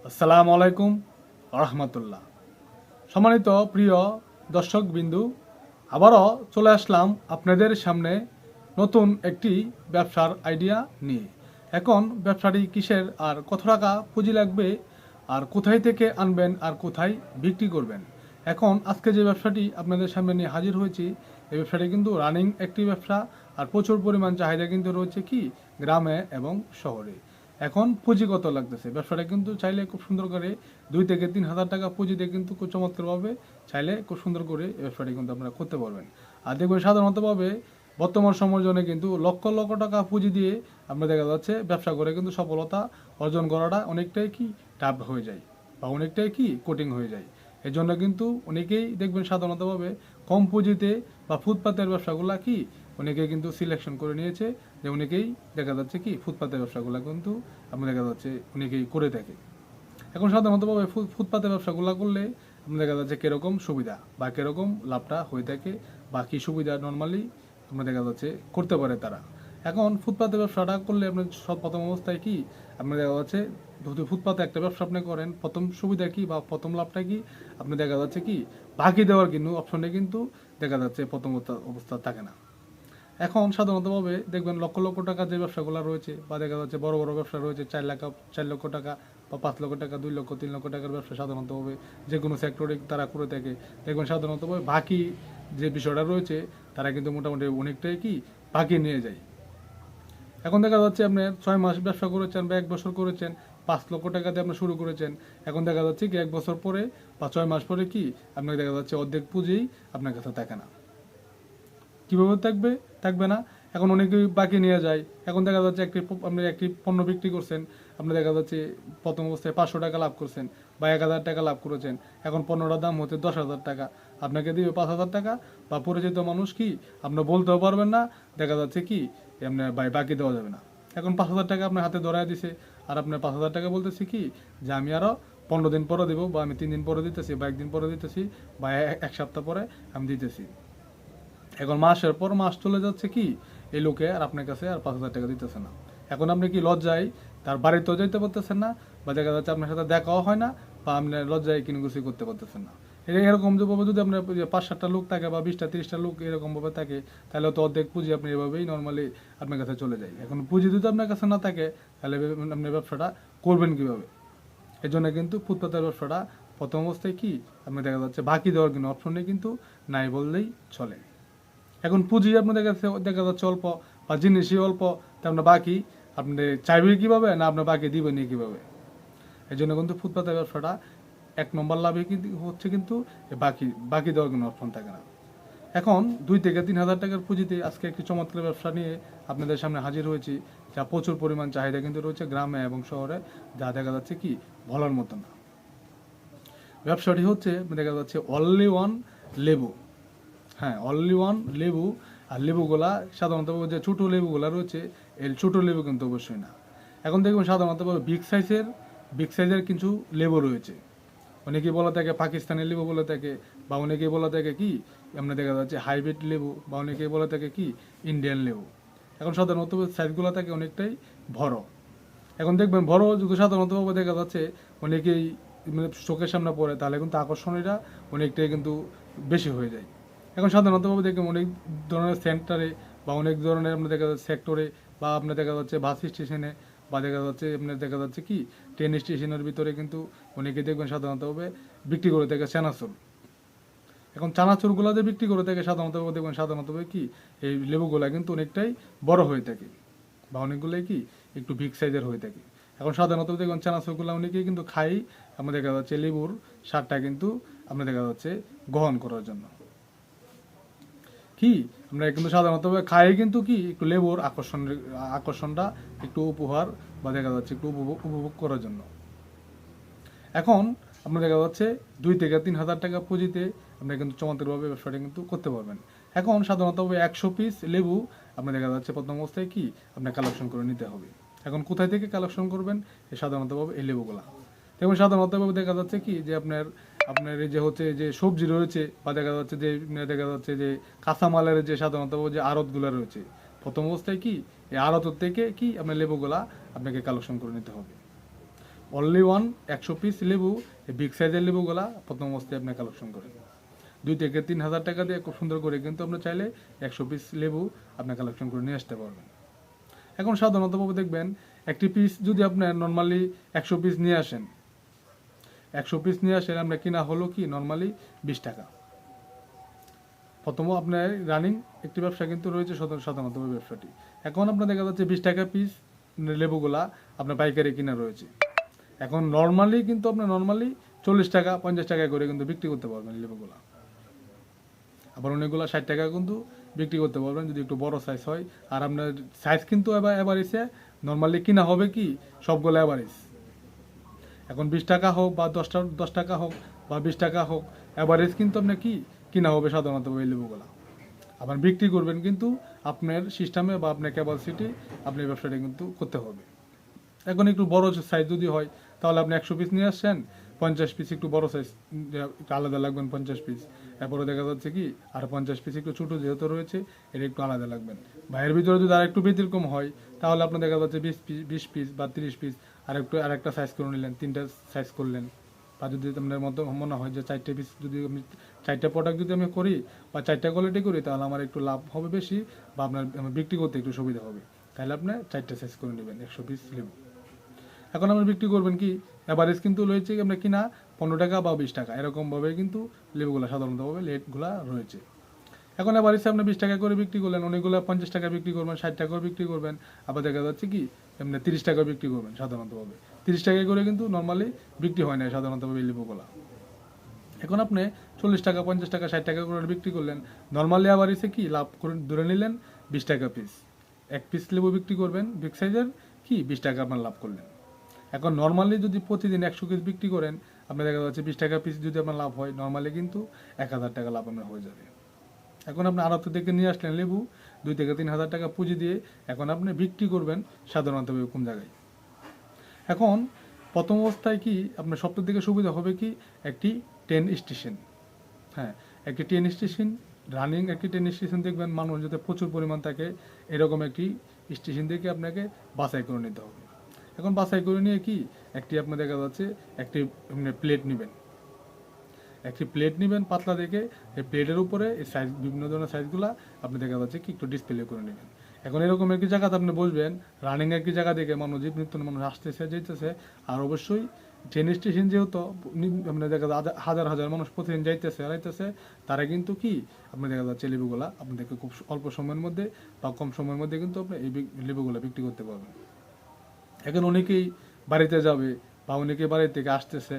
আসসালামু আলাইকুম রহমতুল্লাহ। সম্মানিত প্রিয় দর্শক বিন্দু, আবারও চলে আসলাম আপনাদের সামনে নতুন একটি ব্যবসার আইডিয়া নিয়ে। এখন ব্যবসাটি কিসের আর কত টাকা পুঁজি লাগবে আর কোথায় থেকে আনবেন আর কোথায় বিক্রি করবেন। এখন আজকে যে ব্যবসাটি আপনাদের সামনে নিয়ে হাজির হয়েছি, এই ব্যবসাটি কিন্তু রানিং একটি ব্যবসা আর প্রচুর পরিমাণ চাহিদা কিন্তু রয়েছে কি গ্রামে এবং শহরে। এখন পুঁজি কত লাগতেছে, ব্যবসাটা কিন্তু চাইলে খুব সুন্দর করে 2 থেকে 3 হাজার টাকা পুঁজি দিয়ে কিন্তু খুব চমৎকারভাবে চাইলে খুব সুন্দর করে এই ব্যবসাটি কিন্তু আপনারা করতে পারবেন। আর দেখবেন সাধারণতভাবে বর্তমান সময়ের জন্য কিন্তু লক্ষ লক্ষ টাকা পুঁজি দিয়ে আমরা দেখা যাচ্ছে ব্যবসা করে কিন্তু সফলতা অর্জন করাটা অনেকটাই কি টাফ হয়ে যায় বা অনেকটাই কি কঠিন হয়ে যায়। এই জন্য কিন্তু অনেকেই দেখবেন সাধারণতভাবে কম পুঁজিতে বা ফুটপাতের ব্যবসাগুলা কি অনেকেই কিন্তু সিলেকশন করে নিয়েছে, যে অনেকেই দেখা যাচ্ছে কি ফুটপাতের ব্যবসাগুলো কিন্তু আমরা দেখা যাচ্ছে অনেকেই করে থাকে। এখন সাধারণতভাবে ফুটপাতের ব্যবসাগুলো করলে আমরা দেখা যাচ্ছে কিরকম সুবিধা বা কিরকম লাভটা হয়ে থাকে বা কী সুবিধা নর্মালি আমরা দেখা যাচ্ছে করতে পারে তারা। এখন ফুটপাতের ব্যবসাটা করলে আপনার সব প্রথম অবস্থায় কি আপনার দেখা যাচ্ছে, যদি ফুটপাতে একটা ব্যবসা আপনি করেন, প্রথম সুবিধা কি বা প্রথম লাভটা কি আপনি দেখা যাচ্ছে কি বাকি দেওয়ার কিন্তু অপশনে কিন্তু দেখা যাচ্ছে প্রথম অবস্থা থাকে না। এখন সাধারণতভাবে দেখবেন লক্ষ লক্ষ টাকা যে ব্যবসাগুলো রয়েছে বা দেখা যাচ্ছে বড় বড় ব্যবসা রয়েছে, 4 লক্ষ টাকা বা 5 লক্ষ টাকা, 2 লক্ষ 3 লক্ষ টাকার ব্যবসা সাধারণতভাবে যে কোনো সেক্টরে তারা করে থাকে। দেখবেন সাধারণতভাবে বাকি যে বিষয়টা রয়েছে তারা কিন্তু মোটামুটি অনেকটাই কি বাকি নিয়ে যায়। এখন দেখা যাচ্ছে আপনি 6 মাস ব্যবসা করেছেন বা 1 বছর করেছেন, 5 লক্ষ টাকা দিয়ে আপনি শুরু করেছেন। এখন দেখা যাচ্ছে কি 1 বছর পরে বা 6 মাস পরে কি আপনার দেখা যাচ্ছে অর্ধেক পুঁজি আপনার কাছে থাকে না। কিভাবে থাকবে, থাকবে না। এখন অনেকেই বাকি নিয়ে যায়। এখন দেখা যাচ্ছে আপনি একটি পণ্য বিক্রি করছেন, আপনি দেখা যাচ্ছে প্রথম অবস্থায় 500 টাকা লাভ করছেন বা 1,000 টাকা লাভ করেছেন। এখন পণ্যটার দাম হচ্ছে 10,000 টাকা, আপনাকে দিবে 5,000 টাকা। বা পরিচিত মানুষ কি আপনি বলতেও পারবেন না, দেখা যাচ্ছে কি আপনার বাকি দেওয়া যাবে না। এখন 5,000 টাকা আপনার হাতে ধরায় দিছে, আর আপনার 5,000 টাকা বলতেছি কি যে আমি আরও 15 দিন পরে দেবো, বা আমি 3 দিন পরে দিতেছি, বা 1 দিন পরে দিতেছি, বা এক সপ্তাহ পরে আমি দিতেছি। এখন মাসের পর মাস চলে যাচ্ছে কি এই লোকে আর আপনার কাছে আর 5,000 টাকা দিতেছে না। এখন আপনি কি লজ্জায় তার বাড়িতেও যাইতে পারতেছেন না, বা দেখা যাচ্ছে আপনার সাথে দেখাও হয় না, বা আপনি লজ্জায় কিনগুছি করতে পারতেছেন না। এরকম যেভাবে যদি আপনার 5-7টা লোক থাকে বা 20টা 30টা লোক এরকমভাবে থাকে, তাহলে তো অর্ধেক পুঁজি আপনি এভাবেই নর্মালি আপনার কাছে চলে যায়। এখন পুঁজি যদি আপনার কাছে না থাকে, তাহলে আপনি ব্যবসাটা করবেন কীভাবে? এই জন্য কিন্তু ফুটপাতের ব্যবসাটা প্রথম অবস্থায় কি আপনি দেখা যাচ্ছে বাকি দেওয়ার কোনো অপশনে কিন্তু নাই বললেই চলে। এখন পুঁজি আপনাদের কাছে দেখা যাচ্ছে অল্প বা জিনিসই অল্প, তা আপনার বাকি আপনি চাইবে কীভাবে না আপনার বাকি দিবেন কীভাবে? এই জন্য কিন্তু ফুটপাতের ব্যবসাটা 1 নম্বর লাভে কিন্তু হচ্ছে কিন্তু বাকি বাকি দেওয়ার কোনো অপশন থাকে না। এখন 2 থেকে 3 হাজার টাকার পুঁজিতে আজকে একটি চমৎকার ব্যবসা নিয়ে আপনাদের সামনে হাজির হয়েছি, যা প্রচুর পরিমাণ চাহিদা কিন্তু রয়েছে গ্রামে এবং শহরে, যা দেখা যাচ্ছে কি বলার মতো না। ব্যবসাটি হচ্ছে দেখা যাচ্ছে অনলি ওয়ান লেবু। হ্যাঁ, অনলি ওয়ান লেবু। আর লেবুগুলা সাধারণত যে ছোটো লেবুগুলা রয়েছে, এই ছোটো লেবু কিন্তু অবশ্যই না। এখন দেখবেন সাধারণত বিগ সাইজের কিছু লেবু রয়েছে। অনেকেই বলা থাকে পাকিস্তানি লেবু বলে থাকে, বা অনেকেই বলা থাকে কি আমরা দেখা যাচ্ছে হাইব্রিড লেবু, বা অনেকেই বলা থাকে কি ইন্ডিয়ান লেবু। এখন সাধারণত সাইজগুলো থাকে অনেকটাই বড়। এখন দেখবেন বড় যদি সাধারণতভাবে দেখা যাচ্ছে অনেকেই মানে চোখের সামনে পড়ে, তাহলে কিন্তু আকর্ষণীয়টা অনেকটাই কিন্তু বেশি হয়ে যায়। এখন সাধারণতভাবে দেখবেন অনেক ধরনের সেন্টারে বা অনেক ধরনের আপনার দেখা যাচ্ছে সেক্টরে, বা আপনার দেখা যাচ্ছে বাস স্টেশনে, বা দেখা যাচ্ছে আপনার দেখা যাচ্ছে কি ট্রেন স্টেশনের ভিতরে কিন্তু অনেকে দেখবেন সাধারণতভাবে বিক্রি করে থাকে চানাচুর। এখন চানাচুরগুলো যে বিক্রি করে থাকে সাধারণতভাবে দেখবেন সাধারণতভাবে কি এই লেবুগুলা কিন্তু অনেকটাই বড় হয়ে থাকে, বা অনেকগুলোই কি একটু বিগ সাইজের হয়ে থাকে। এখন সাধারণত দেখবেন চানাচুরগুলো অনেকেই কিন্তু খাই আমরা দেখা যাচ্ছে লেবুর স্বাদটা কিন্তু আমরা দেখা যাচ্ছে গ্রহণ করার জন্য কি আমরা কিন্তু সাধারণত খাই কিন্তু কি একটু লেবুর আকর্ষণটা একটু উপহার বা দেখা যাচ্ছে একটু উপভোগ করার জন্য। এখন আপনার দেখা যাচ্ছে 2 থেকে 3 হাজার টাকা পুঁজিতে আপনি কিন্তু চমৎকারভাবে ব্যবসাটা কিন্তু করতে পারবেন। এখন সাধারণত 100 পিস লেবু আপনার দেখা যাচ্ছে প্রথম অবস্থায় কি আপনার কালেকশন করে নিতে হবে। এখন কোথায় থেকে কালেকশন করবেন? এই সাধারণতভাবে এই লেবুগুলা। এবং সাধারণতভাবে দেখা যাচ্ছে কি যে আপনার আপনার এই যে হচ্ছে যে সবজি রয়েছে, বা দেখা যাচ্ছে যে দেখা যাচ্ছে যে কাঁচামালের যে সাধারণত যে আড়তগুলো রয়েছে, প্রথম অবস্থায় কি এই আড়ত থেকে কি আপনার লেবুগুলা আপনাকে কালেকশন করে নিতে হবে। অনলি ওয়ান 100 পিস লেবু, এই বিগ সাইজের লেবুগুলা প্রথম অবস্থায় আপনি কালেকশন করেন 2 থেকে 3 হাজার টাকা দিয়ে খুব সুন্দর করে কিন্তু আপনি চাইলে 100 পিস লেবু আপনি কালেকশন করে নিয়ে আসতে পারবেন। এখন সাধারণতভাবে দেখবেন একটি পিস যদি আপনি নর্মালি 100 পিস নিয়ে আসেন, 100 পিস নিয়ে আসেন আপনার কিনা হলো কি নর্মালি 20 টাকা। প্রথম আপনার রানিং একটি ব্যবসা কিন্তু রয়েছে সাধারণত ব্যবসাটি। এখন আপনার দেখা যাচ্ছে 20 টাকা পিস লেবুগুলা আপনার পাইকারি কিনা রয়েছে। এখন নর্মালি কিন্তু আপনার 40 টাকা 50 টাকা করে কিন্তু বিক্রি করতে পারবেন লেবুগুলা। আবার অনেকগুলো 60 টাকা কিন্তু বিক্রি করতে পারবেন যদি একটু বড় সাইজ হয়। আর আপনার সাইজ কিন্তু এভারেজে নর্মালি কিনা হবে কি সবগুলো এভারেজ। এখন 20 টাকা হোক বা 10 টাকা হোক বা 20 টাকা হোক, এভারেজ কিন্তু আপনার কি কিনা হবে সাধারণত ওই লেবুগুলা। আবার বিক্রি করবেন কিন্তু আপনার সিস্টেমে বা আপনার ক্যাপাসিটি আপনি ব্যবসাটা কিন্তু করতে হবে। এখন একটু বড় সাইজ যদি হয় তাহলে আপনি 100 পিস নিয়ে আসছেন, 50 পিস একটু বড় সাইজ একটু আলাদা লাগবেন 50 পিস। এরপরে দেখা যাচ্ছে কি আর 50 পিস একটু ছোটো যেহেতু রয়েছে এটা একটু আলাদা লাগবেন। ভাইয়ের ভিতরে যদি আর একটু ব্যতিক্রম হয় তাহলে আপনার দেখা যাচ্ছে 20 পিস বা 30 পিস আর একটা সাইজ করে নিলেন, 3টা সাইজ করলেন। বা যদি আপনার মতো মনে হয় যে 4টে পিস যদি আমি 4টা প্রোডাক্ট যদি আমি করি বা 4টা কোয়ালিটি করি তাহলে আমার একটু লাভ হবে বেশি বা আপনার বিক্রি করতে একটু সুবিধা হবে, তাহলে আপনি 4টে সাইজ করে নেবেন 100 পিস লেবু। এখন আমরা বিক্রি করবেন কি এভারেজ কিন্তু রয়েছে আমরা কিনা 15 টাকা বা 20 টাকা এরকমভাবে কিন্তু লেবুগুলো সাধারণতভাবে লেটগুলো রয়েছে। এখন এভারেজে আপনি 20 টাকা করে বিক্রি করলেন, অনেকগুলো 50 টাকা বিক্রি করবেন, 60 টাকা করে বিক্রি করবেন, আবার দেখা যাচ্ছে কি এমনি 30 টাকা বিক্রি করবেন সাধারণতভাবে। 30 টাকা করে কিন্তু নর্মালি বিক্রি হয় না সাধারণতভাবে এই লেবুগুলা। এখন আপনি 40 টাকা 50 টাকা 60 টাকা করে বিক্রি করলেন, নর্মালি এভারেজে কি লাভ করে ধরে নিলেন 20 টাকা পিস। এক পিস লেবু বিক্রি করবেন বিগ সাইজের কি 20 টাকা আপনার লাভ করলেন। এখন নর্মালি যদি প্রতিদিন 100 পিস বিক্রি করেন আপনার দেখা যাচ্ছে 20 টাকা পিস যদি আপনার লাভ হয় নর্মালি কিন্তু 1000 টাকা লাভ আপনার হয়ে যাবে। এখন আপনি আড়ত থেকে নিয়ে আসলেন লেবু 2 থেকে 3 হাজার টাকা পুঁজি দিয়ে, এখন আপনি বিক্রি করবেন সাধারণত কোন জায়গায়। এখন প্রথম অবস্থায় কি আপনার সবথেকে থেকে সুবিধা হবে কি একটি ট্রেন স্টেশন। হ্যাঁ, একটি ট্রেন স্টেশন রানিং একটি ট্রেন স্টেশন দেখবেন মানুষ যাতে প্রচুর পরিমাণ থাকে এরকম একটি স্টেশন থেকে আপনাকে বাছাই করে নিতে হবে। এখন বাছাই করে নিয়ে কি একটি আপনার দেখা যাচ্ছে একটি প্লেট নেবেন, একটি প্লেট নেবেন পাতলা দেখে, এই প্লেটের উপরে এই সাইজ বিভিন্ন ধরনের সাইজগুলো আপনি দেখা যাচ্ছে কি একটু ডিসপ্লে করে নেবেন। এখন এরকম একটি জায়গাতে আপনি বসবেন, রানিং একটি জায়গা দেখে মানুষ নিত্য মানুষ আসতেছে যেতেছে। আর অবশ্যই ট্রেন স্টেশন যেহেতু আপনার দেখা যাচ্ছে হাজার হাজার মানুষ প্রতিদিন যাইতেছে আড়াইতেছে, তারা কিন্তু কি আপনি দেখা যাচ্ছে লেবুগুলা আপনাদেরকে খুব অল্প সময়ের মধ্যে বা কম সময়ের মধ্যে কিন্তু আপনি এই লেবুগুলা বিক্রি করতে পারবেন। এখন অনেকেই বাড়িতে যাবে বা অনেকে বাড়ি থেকে আসতেছে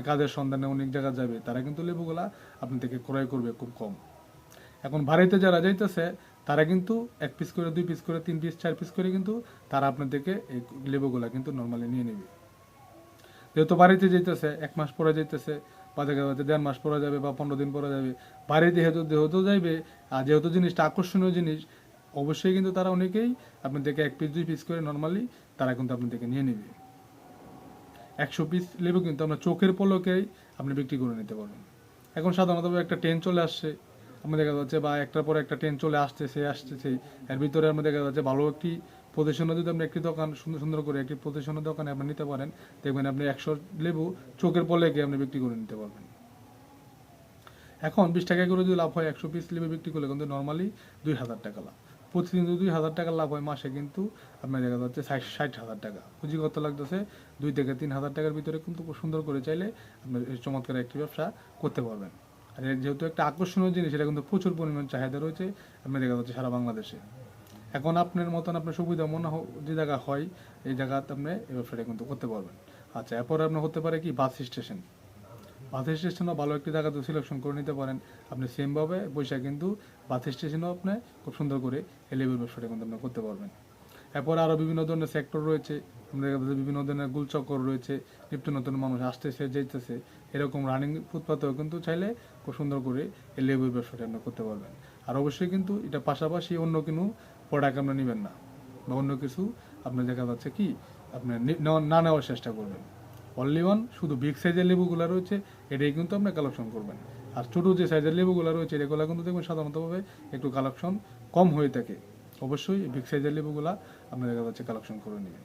কাজের সন্ধানে অনেক জায়গা যাবে, তারা কিন্তু লেবুগুলা আপনি থেকে ক্রয় করবে খুব কম। এখন বাড়িতে যারা যাইতেছে তারা কিন্তু 1 পিস করে 2 পিস করে 3 পিস 4 পিস করে কিন্তু তারা আপনার থেকে এই লেবুগুলা কিন্তু নর্মালি নিয়ে নেবে। যেহেতু বাড়িতে যাইতেছে 1 মাস পরে যাইতেছে বা দেখা যাচ্ছে 1.5 মাস পরে যাবে বা 15 দিন পরে যাবে, বাড়িতে যেহেতু যাইবে আর যেহেতু জিনিসটা আকর্ষণীয় জিনিস অবশ্যই কিন্তু তারা অনেকেই আপনার থেকে 1 পিস 2 পিস করে নর্মালি তারা কিন্তু আপনার থেকে নিয়ে নেবে। 100 পিস লেবু কিন্তু আপনার চোখের পলকেই আপনি বিক্রি করে নিতে পারবেন। এখন সাধারণত একটা ট্রেন চলে আসছে আমরা দেখা যাচ্ছে বা একটার পর একটা ট্রেন চলে আসতেছে এর ভিতরে আমরা দেখা যাচ্ছে ভালো একটি পজিশনে যদি আপনি একটি দোকান সুন্দর সুন্দর করে একটি পজিশনের দোকানে আপনি নিতে পারেন, দেখবেন আপনি 100 লেবু চোখের পলকে আপনি বিক্রি করে নিতে পারবেন। এখন 20 টাকা করে যদি লাভ হয় 100 পিস লেবু বিক্রি করলে কিন্তু নর্মালি 2000 টাকা লাভ। প্রতিদিন যদি 2000 টাকা লাভ হয় মাসে কিন্তু আপনার দেখা যাচ্ছে 60,000 টাকা। পুঁজি কত লাগতেছে 2 থেকে 3,000 টাকার ভিতরে কিন্তু খুব সুন্দর করে চাইলে আপনার চমৎকার একটি ব্যবসা করতে পারবেন। আর যেহেতু একটা আকর্ষণীয় জিনিস এটা কিন্তু প্রচুর পরিমাণ চাহিদা রয়েছে আপনার দেখা যাচ্ছে সারা বাংলাদেশে। এখন আপনার মতন আপনার সুবিধা মনে যে জায়গা হয় এই জায়গাতে আপনি এই ব্যবসাটা কিন্তু করতে পারবেন। আচ্ছা, এরপরে আপনার হতে পারে কি বাস স্টেশন। বাস স্টেশনও ভালো একটি জায়গাতে সিলেকশন করে নিতে পারেন আপনি সেমভাবে পয়সা কিন্তু বাস স্টেশনও আপনি খুব সুন্দর করে এই লেবুর ব্যবসাটা কিন্তু আপনি করতে পারবেন। এরপর আরও বিভিন্ন ধরনের সেক্টর রয়েছে আমাদের কাছে, বিভিন্ন ধরনের গুলচক্কর রয়েছে, নিত্য নতুন মানুষ আসতেছে যেতেছে, এরকম রানিং ফুটপাতেও কিন্তু চাইলে খুব সুন্দর করে এই লেবুর ব্যবসাটা আপনি করতে পারবেন। আর অবশ্যই কিন্তু এটা পাশাপাশি অন্য কোনো প্রোডাক্ট আপনি নেবেন না বা অন্য কিছু আপনার দেখা যাচ্ছে কি আপনি না নেওয়ার চেষ্টা করবেন। অনলি ওয়ান শুধু বিগ সাইজের লেবুগুলো রয়েছে এটাই কিন্তু আপনি কালেকশন করবেন। আর ছোটো যে সাইজের লেবুগুলো রয়েছে এগুলো কিন্তু দেখবেন সাধারণতভাবে একটু কালেকশন কম হয়ে থাকে। অবশ্যই বিগ সাইজের লেবুগুলা আপনি দেখা যাচ্ছে কালেকশন করে নেবেন।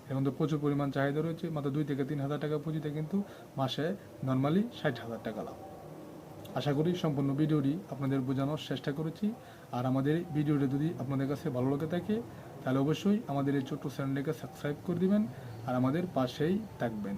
এখন তো প্রচুর পরিমাণ চাহিদা রয়েছে, মাত্র 2 থেকে 3 হাজার টাকা পুঁজিতে কিন্তু মাসে নর্মালি 60,000 টাকা লাভ। আশা করি সম্পূর্ণ ভিডিওটি আপনাদের বোঝানোর চেষ্টা করেছি। আর আমাদের ভিডিওটি যদি আপনাদের কাছে ভালো লেগে থাকে তাহলে অবশ্যই আমাদের এই ছোট্ট চ্যানেলটিকে সাবস্ক্রাইব করে দিবেন আর আমাদের পাশেই থাকবেন।